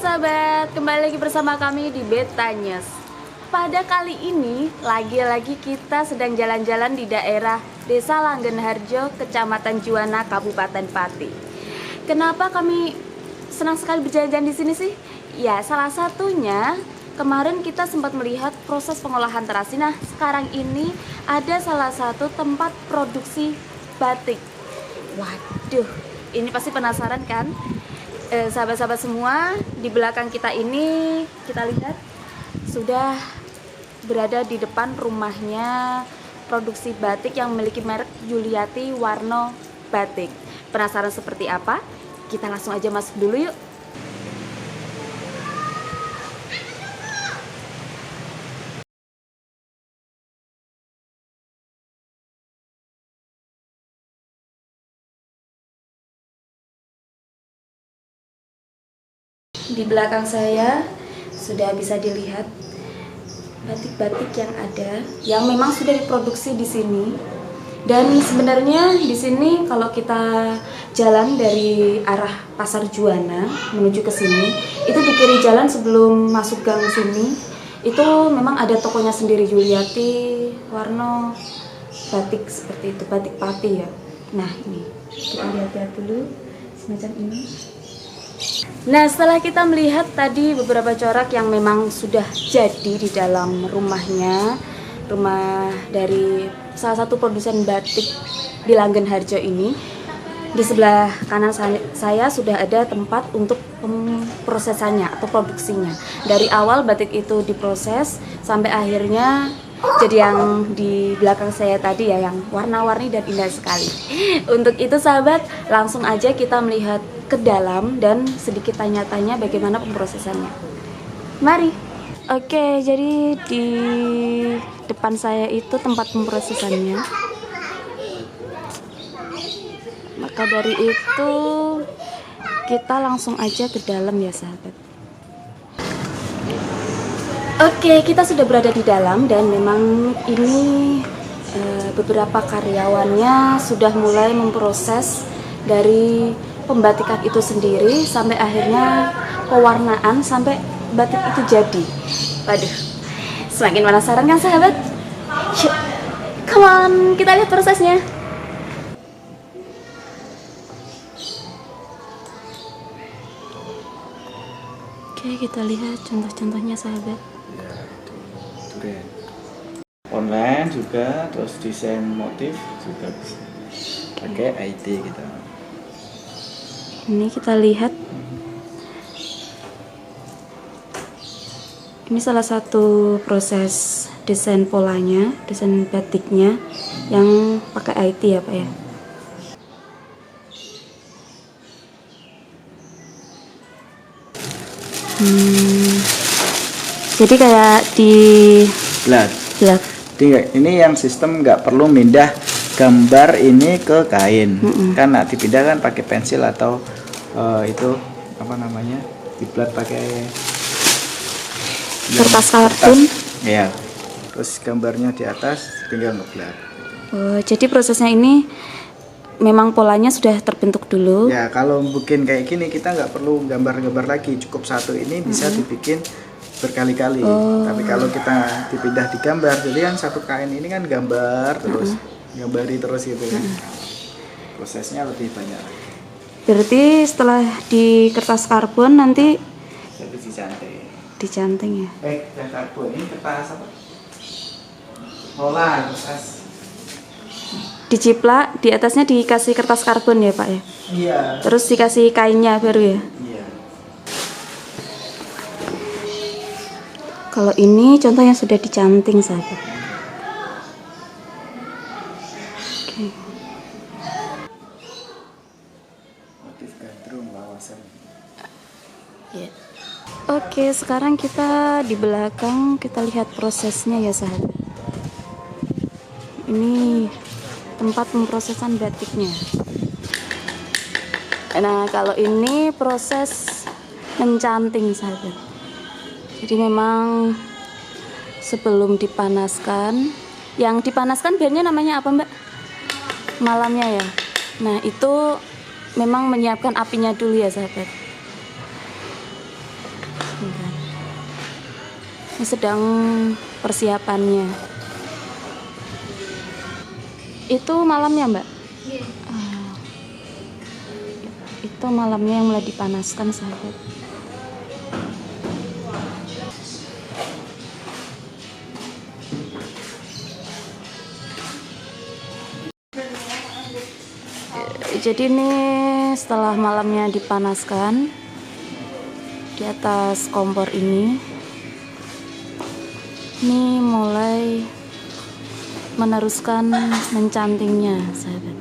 sahabat, kembali lagi bersama kami di Beta News. Pada kali ini, lagi-lagi kita sedang jalan-jalan di daerah Desa Langgenharjo, Kecamatan Juwana, Kabupaten Pati. Kenapa kami senang sekali berjalan-jalan di sini sih? Ya, salah satunya kemarin kita sempat melihat proses pengolahan terasi. Nah, sekarang ini ada salah satu tempat produksi batik. Waduh, ini pasti penasaran kan? Sahabat-sahabat semua, di belakang kita ini kita lihat sudah berada di depan rumahnya produksi batik yang memiliki merek Yuliati Warno Batik. Penasaran seperti apa? Kita langsung aja masuk dulu yuk. Di belakang saya sudah bisa dilihat batik-batik yang ada, yang memang sudah diproduksi di sini. Dan sebenarnya di sini kalau kita jalan dari arah Pasar Juwana menuju ke sini, itu di kiri jalan sebelum masuk gang sini, itu memang ada tokonya sendiri, Yuliati Warno Batik, seperti itu, batik Pati ya. Nah ini kita lihat dulu semacam ini. Nah, setelah kita melihat tadi beberapa corak yang memang sudah jadi di dalam rumahnya, rumah dari salah satu produsen batik di Langgenharjo ini, di sebelah kanan saya sudah ada tempat untuk pemrosesannya atau produksinya. Dari awal batik itu diproses sampai akhirnya jadi yang di belakang saya tadi ya, yang warna-warni dan indah sekali. Untuk itu sahabat, langsung aja kita melihat ke dalam dan sedikit tanya-tanya bagaimana pemrosesannya. Mari. Oke, jadi di depan saya itu tempat pemrosesannya. Maka dari itu kita langsung aja ke dalam ya sahabat. Oke, kita sudah berada di dalam dan memang ini beberapa karyawannya sudah mulai memproses dari pembatikan itu sendiri sampai akhirnya pewarnaan sampai batik itu jadi. Waduh, semakin penasaran kan sahabat? Yuk, come on, kita lihat prosesnya. Oke, kita lihat contoh-contohnya sahabat. Ya, itu keren. Online juga, terus desain motif juga bisa pakai IT kita. Ini kita lihat, ini salah satu proses desain polanya, desain batiknya yang pakai IT ya Pak ya. Jadi kayak di Belat. belat. Ini yang sistem nggak perlu mindah gambar ini ke kain, kan nak dipindah kan pakai pensil atau itu apa namanya, diblat pakai Kertas kartun. Ya, terus gambarnya di atas tinggal ngeblat. Oh, jadi prosesnya ini memang polanya sudah terbentuk dulu. Ya, kalau bikin kayak gini kita nggak perlu gambar-gambar lagi, cukup satu ini bisa dibikin berkali-kali. Tapi kalau kita dipindah di gambar, jadi kan satu kain ini kan gambar terus, gambari terus gitu ya. Prosesnya lebih banyak lagi. Berarti setelah di kertas karbon nanti Jadi dicanting. dicanting ya. Kertas karbon ini kertas apa? Roller, kertas. Diciplak, di atasnya dikasih kertas karbon ya Pak ya. Iya. Terus dikasih kainnya baru ya. Iya. Kalau ini contohnya sudah dicanting sahabat. Oke. Motif gandrung lawasan. Ya. Oke, sekarang kita di belakang kita lihat prosesnya ya sahabat. Ini tempat pemrosesan batiknya. Nah, kalau ini proses mencanting sahabat. Jadi memang sebelum dipanaskan, yang dipanaskan biasanya namanya apa Mbak? Malamnya ya. Nah, itu memang menyiapkan apinya dulu ya sahabat. Ini sedang persiapannya. Itu malamnya, Mbak? Iya. Itu malamnya yang mulai dipanaskan, sahabat. Jadi ini setelah malamnya dipanaskan di atas kompor ini mulai meneruskan mencantingnya, sahabat.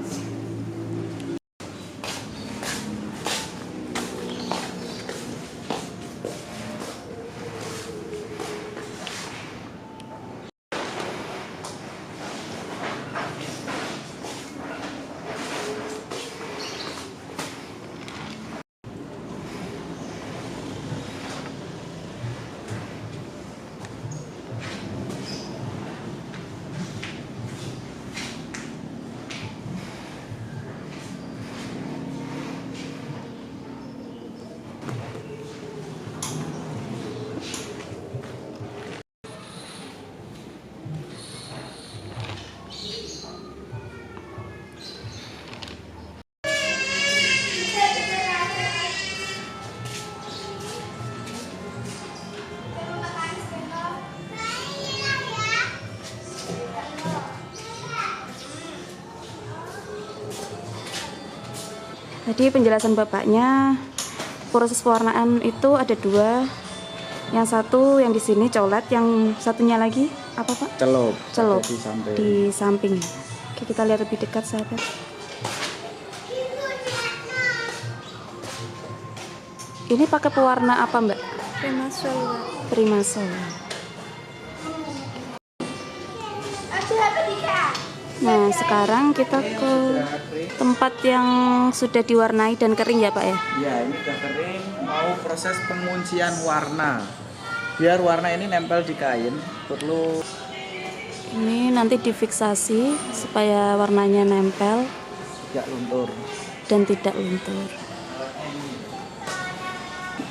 Tadi penjelasan bapaknya, proses pewarnaan itu ada dua. Yang satu yang di sini colet, yang satunya lagi apa, Pak? Celup. Celup Di samping. di samping. Oke, kita lihat lebih dekat, sahabat. Ini pakai pewarna apa, Mbak? Primasol. Primasol. Nah, sekarang kita ke tempat yang sudah diwarnai dan kering ya, Pak ya? Ya, ini udah kering, mau proses penguncian warna. Biar warna ini nempel di kain, perlu Ini nanti difiksasi supaya warnanya nempel tidak luntur. dan tidak luntur.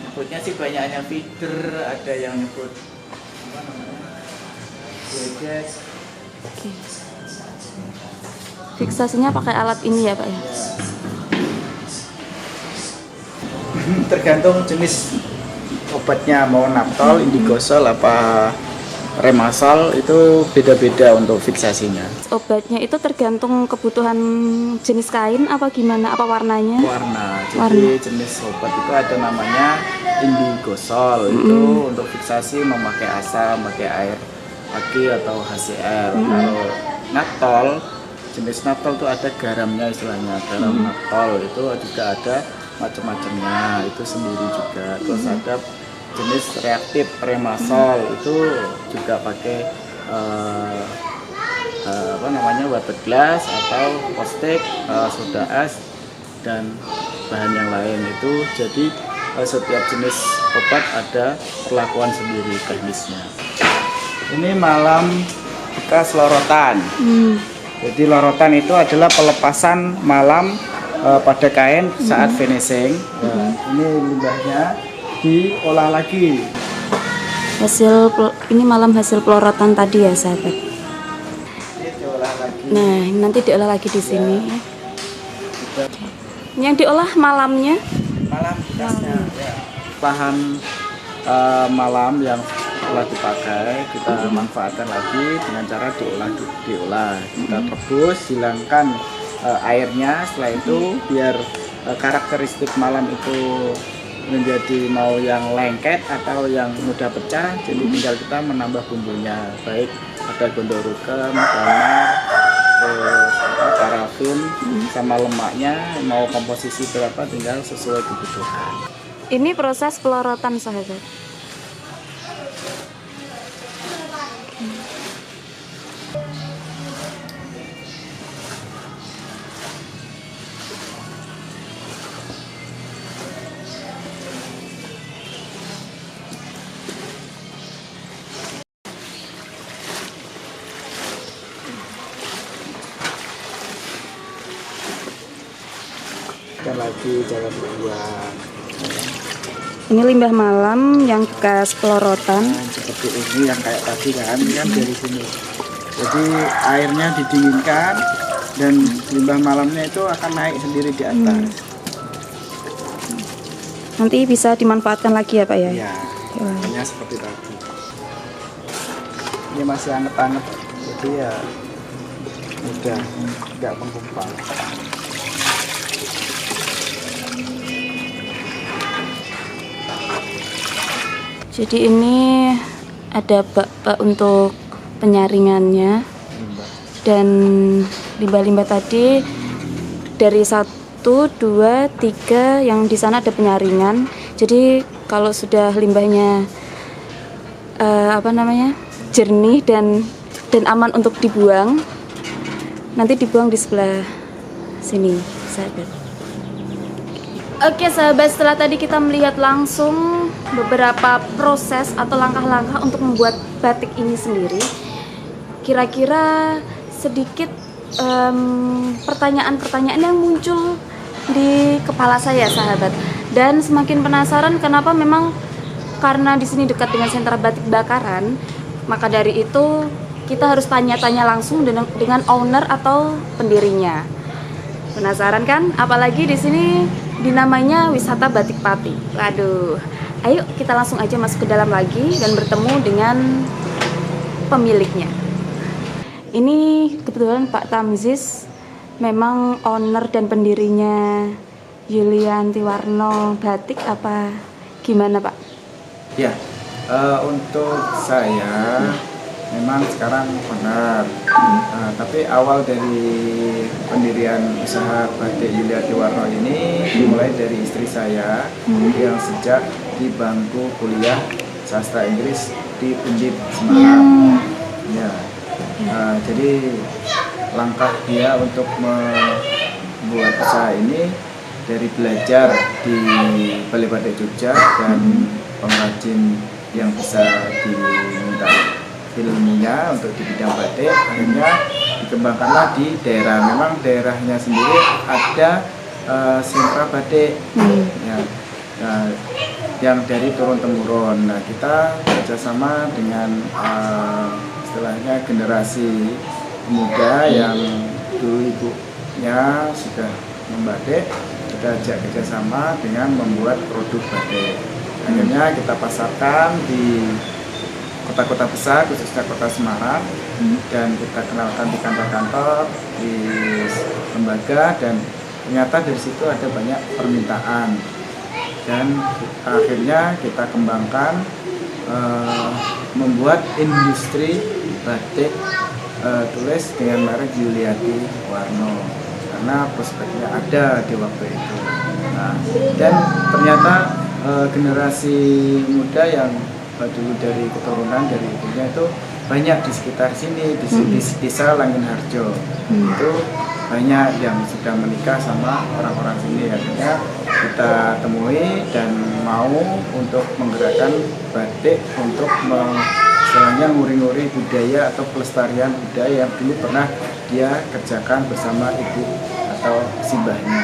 Nyebutnya sih banyaknya feeder, ada yang nyebut apa namanya? Gadget. Oke. Fiksasinya pakai alat ini ya, Pak ya? Tergantung jenis obatnya, mau naptol, indigosol, apa remasol, itu beda-beda untuk fiksasinya. Obatnya itu tergantung kebutuhan jenis kain apa gimana? Apa warnanya? Warna, jadi jenis obat itu ada namanya indigosol, itu untuk fiksasi memakai asam, pakai air aki atau HCl. Kalau naptol, jenis naptol itu ada garamnya istilahnya, garam naptol itu juga ada macam-macamnya, itu sendiri juga. Terus ada jenis reaktif remasol, itu juga pakai apa namanya, water glass atau caustic, soda es dan bahan yang lain itu. Jadi setiap jenis obat ada perlakuan sendiri teknisnya. Ini malam bekas lorotan. Jadi lorotan itu adalah pelepasan malam pada kain saat finishing. Nah, ini limbahnya diolah lagi. Ini malam hasil pelorotan tadi ya, sahabat. Ini diolah lagi. Nah, ini nanti diolah lagi di sini. Yang diolah malamnya? Malam bekasnya. Ya. Bahan malam yang telah dipakai kita manfaatkan lagi dengan cara diolah. Kita rebus, hilangkan airnya. Setelah itu biar karakteristik malam itu menjadi mau yang lengket atau yang mudah pecah, jadi tinggal kita menambah bumbunya, baik ada gondorukem, ganar, terus parafin, sama lemaknya, mau komposisi berapa tinggal sesuai kebutuhan. Ini proses pelorotan, sahabat. Dan lagi jalan buang. Ini limbah malam yang bekas pelorotan. Nah, seperti ini yang kayak tadi kan, ini kan dari sini. Jadi airnya didinginkan dan limbah malamnya itu akan naik sendiri di atas. Nanti bisa dimanfaatkan lagi ya Pak ya? Iya, hanya seperti tadi. Ini masih anget-anget, jadi ya udah nggak menggumpal. Jadi ini ada bak-bak untuk penyaringannya dan limbah-limbah tadi dari 1, 2, 3 yang di sana ada penyaringan. Jadi kalau sudah limbahnya jernih dan aman untuk dibuang, nanti dibuang di sebelah sini, sahabat. Oke sahabat, setelah tadi kita melihat langsung beberapa proses atau langkah-langkah untuk membuat batik ini sendiri, kira-kira sedikit pertanyaan-pertanyaan yang muncul di kepala saya sahabat, dan semakin penasaran kenapa. Memang karena di sini dekat dengan sentra batik Bakaran, maka dari itu kita harus tanya-tanya langsung dengan owner atau pendirinya. Penasaran kan? Apalagi di sini dinamanya wisata Batik Pati. Waduh, ayo kita langsung aja masuk ke dalam lagi dan bertemu dengan pemiliknya. Ini kebetulan Pak Tamzis memang owner dan pendirinya Yulianti Warno Batik apa gimana Pak? Ya, untuk saya memang sekarang owner. Tapi awal dari pendirian usaha batik Yulianti Warno ini dimulai dari istri saya yang sejak di bangku kuliah sastra Inggris di Undip Semarang. Ya. Jadi langkah dia untuk membuat usaha ini dari belajar di Balai Batik Jogja dan pengrajin yang bisa diminta ilmunya untuk di bidang batik, akhirnya dikembangkanlah di daerah. Memang daerahnya sendiri ada sentra batik ya, yang dari turun temurun. Nah, kita kerjasama dengan istilahnya generasi muda yang dulu ibunya sudah membatik, kita ajak kerjasama dengan membuat produk batik. Akhirnya kita pasarkan di kota-kota besar, khususnya kota Semarang, dan kita kenalkan di kantor-kantor, di lembaga, dan ternyata dari situ ada banyak permintaan. Dan akhirnya kita kembangkan membuat industri batik tulis dengan merek Yulianti Warno, karena prospeknya ada di waktu itu. Nah, dan ternyata generasi muda yang dulu dari keturunan dari ibunya itu banyak di sekitar sini, di desa Langinharjo. Itu banyak yang sudah menikah sama orang-orang sini. Akhirnya kita temui dan mau untuk menggerakkan batik untuk istilahnya nguri-nguri budaya atau pelestarian budaya yang dulu pernah dia kerjakan bersama ibu atau simbahnya.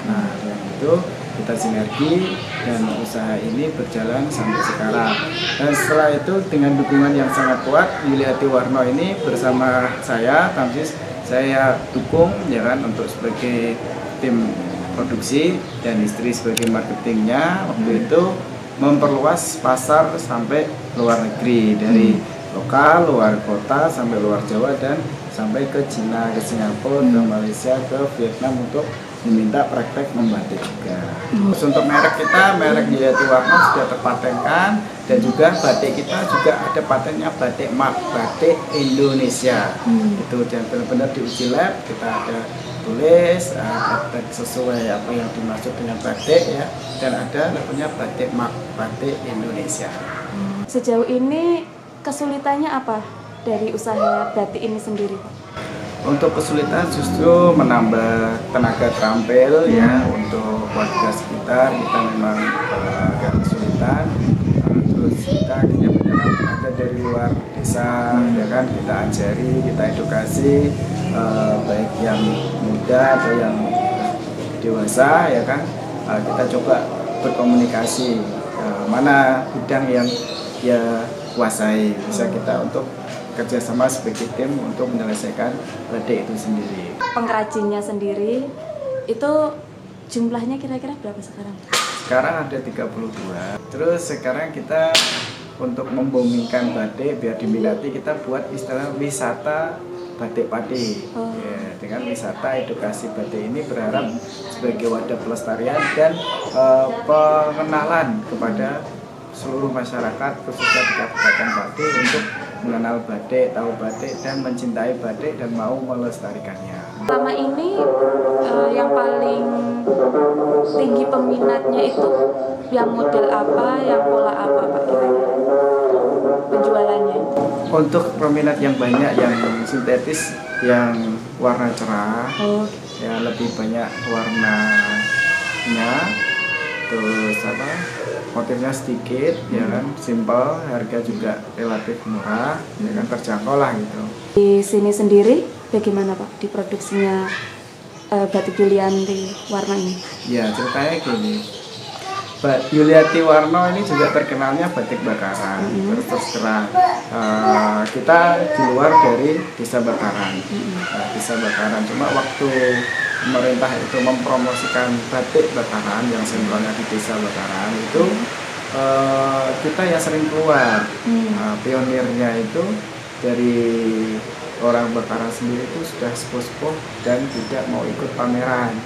Nah, yang itu kita sinergi dan usaha ini berjalan sampai sekarang. Dan setelah itu dengan dukungan yang sangat kuat, Yulianti Warno ini bersama saya, Tamzis, saya dukung ya kan untuk sebagai tim produksi dan istri sebagai marketingnya. Waktu itu memperluas pasar sampai luar negeri, dari lokal, luar kota, sampai luar Jawa, dan sampai ke Cina, ke Singapura, ke Malaysia, ke Vietnam untuk diminta praktek membatik juga. Terus untuk merek kita, merek Yulianti Warno sudah terpatenkan, dan juga batik kita juga ada patennya, batik mark, batik Indonesia. Itu dan benar-benar diuji lab, kita ada tulis sesuai apa yang dimaksud dengan batik ya, dan ada namanya batik mark, batik Indonesia. Sejauh ini kesulitannya apa dari usaha batik ini sendiri? Untuk kesulitan justru menambah tenaga terampil ya, untuk warga sekitar kita memang agak kesulitan. Terus kita akhirnya menyerap tenaga dari luar desa ya kan, kita ajari, kita edukasi baik yang muda atau yang dewasa ya kan, kita coba berkomunikasi mana bidang yang dia kuasai, bisa kita untuk kerjasama sebagai tim untuk menyelesaikan batik itu sendiri. Pengrajinnya sendiri itu jumlahnya kira-kira berapa sekarang? Sekarang ada 32. Terus sekarang kita untuk memboomingkan batik biar diminati, kita buat istilah wisata batik padi. Ya, dengan wisata edukasi batik ini berharap sebagai wadah pelestarian dan pengenalan kepada seluruh masyarakat khususnya di Kabupaten Pati untuk mengenal batik, tahu batik, dan mencintai batik dan mau melestarikannya. Selama ini yang paling tinggi peminatnya itu yang model apa, yang pola apa Pak kira-kira penjualannya? Untuk peminat yang banyak yang sintetis, yang warna cerah, ya lebih banyak warnanya, terus motifnya sedikit, ya kan, simple, harga juga relatif murah, ya kan, terjangkau lah gitu. Di sini sendiri bagaimana Pak diproduksinya batik Yulianti Warno ini? Ya ceritanya gini, Yulianti Warno ini juga terkenalnya batik bakaran. Terus terang kita di luar dari desa bakaran, desa bakaran. Cuma waktu pemerintah itu mempromosikan batik bakaran yang sentralnya di desa bakaran itu kita yang sering keluar. Pionirnya itu dari orang bakaran sendiri itu sudah sepuh-sepuh dan tidak mau ikut pameran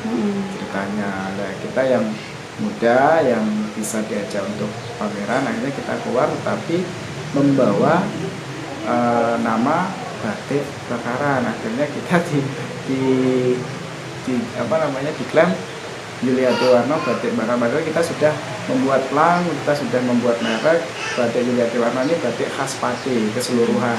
ceritanya. Nah, kita yang muda yang bisa diajak untuk pameran, akhirnya kita keluar tapi membawa nama batik bakaran. Akhirnya kita diklaim Yulianti Warno batik bakaran. Padahal kita sudah membuat plang, kita sudah membuat merek batik Yulianti Warno ini batik khas Pati keseluruhan,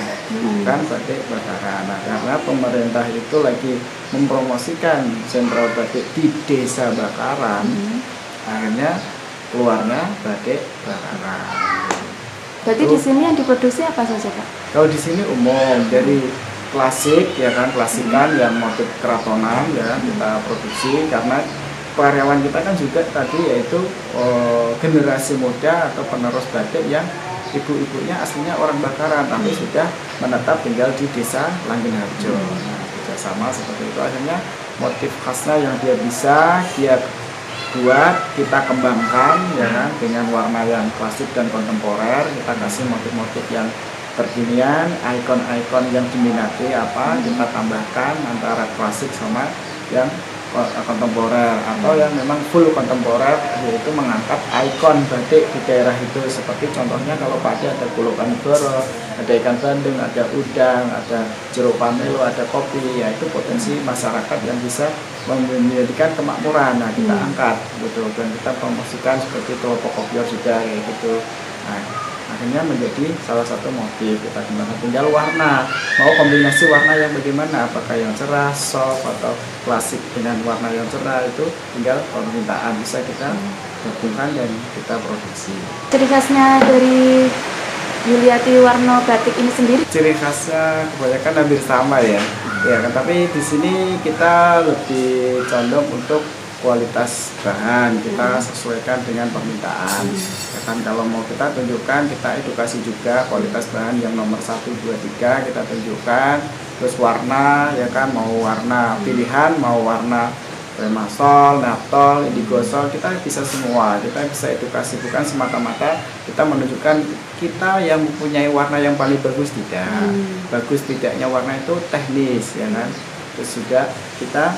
kan batik bakaran. Nah, karena pemerintah itu lagi mempromosikan sentral batik di desa bakaran, akhirnya keluarnya batik bakaran. Berarti di sini yang diproduksi apa saja Pak? Kalau di sini umum dari klasik, ya kan, klasikan yang motif keratonan ya kita produksi, karena karyawan kita kan juga tadi yaitu generasi muda atau penerus batik yang ibu-ibunya aslinya orang bakaran tapi sudah menetap tinggal di desa Langgenharjo. Nah, kerjasama seperti itu, akhirnya motif khasnya yang dia bisa dia buat, kita kembangkan ya kan, dengan warna yang klasik dan kontemporer. Kita kasih motif-motif yang kekinian, ikon-ikon yang diminati apa, kita tambahkan antara klasik sama yang kontemporer atau yang memang full kontemporer, yaitu mengangkat ikon batik di daerah itu. Seperti contohnya kalau Pati ada Pulau Kanigoro, ada ikan bandeng, ada udang, ada jeruk pamelo, ada kopi, yaitu potensi masyarakat yang bisa menjadikan kemakmuran. Nah, kita angkat gitu, dan kita promosikan seperti kelompok kopior juga kayak gitu. Nah, akhirnya menjadi salah satu motif kita kembangkan. Tinggal warna, mau kombinasi warna yang bagaimana, apakah yang cerah, soft atau klasik dengan warna yang cerah, itu tinggal permintaan, bisa kita gabungkan dan kita produksi. Ciri khasnya dari Yulianti Warno batik ini sendiri? Ciri khasnya kebanyakan hampir sama ya, ya kan, tapi di sini kita lebih condong untuk kualitas bahan, kita sesuaikan dengan permintaan. Ya kan, kalau mau kita tunjukkan, kita edukasi juga kualitas bahan yang nomor 1, 2, 3 kita tunjukkan. Terus warna, ya kan, mau warna pilihan, mau warna kremasol, naptol, indigosol, kita bisa semua. Kita bisa edukasi, bukan semata-mata kita menunjukkan kita yang mempunyai warna yang paling bagus, tidak. Bagus tidaknya warna itu teknis, ya kan. Terus sudah kita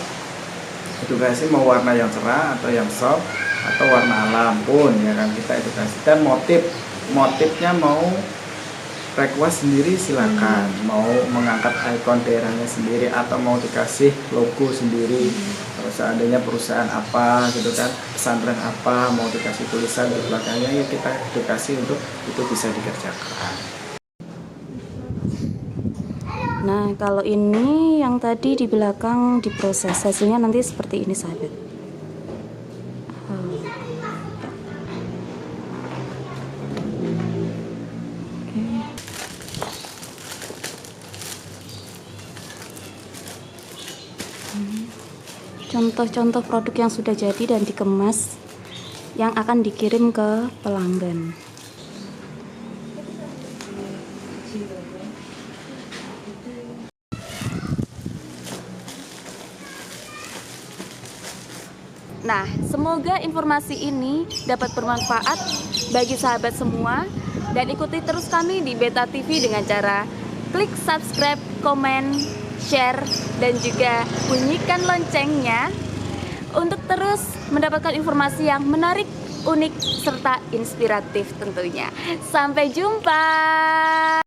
edukasi mau warna yang cerah atau yang soft atau warna alam pun, ya kan, kita edukasi. Dan motifnya mau request sendiri silakan, mau mengangkat ikon daerahnya sendiri atau mau dikasih logo sendiri. Kalau seandainya perusahaan apa gitu kan, pesantren apa, mau dikasih tulisan di belakangnya, ya kita edukasi untuk itu bisa dikerjakan. Nah, kalau ini yang tadi di belakang diproses, hasilnya nanti seperti ini sahabat. Contoh-contoh produk yang sudah jadi dan dikemas yang akan dikirim ke pelanggan. Nah, semoga informasi ini dapat bermanfaat bagi sahabat semua, dan ikuti terus kami di Beta TV dengan cara klik subscribe, komen, share, dan juga bunyikan loncengnya untuk terus mendapatkan informasi yang menarik, unik, serta inspiratif tentunya. Sampai jumpa.